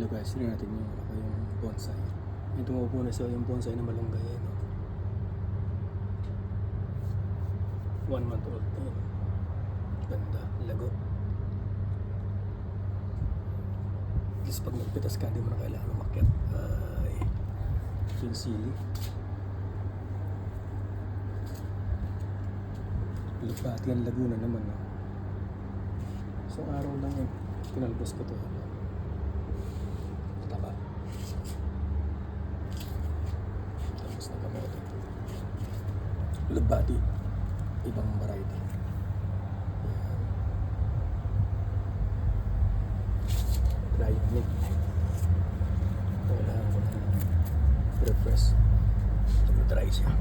Hello guys, tingnan natin yung bonsai. Yung tumupo na sa yung bonsai na malunggay. No? 1 month old. Ganda, lago. At least pag nagpitas ka, hindi mo na kailangan umakyat. Sinsili. Lupati ang Laguna naman. No? So araw lang yun. Pinalbos ko to. Taba. Tapos na kamote. Lupati. Ibang variety. Dry milk. Kailangan ko na refresh. Dry siya.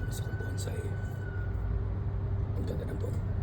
Sa bonsai. Ang ganda ng buong.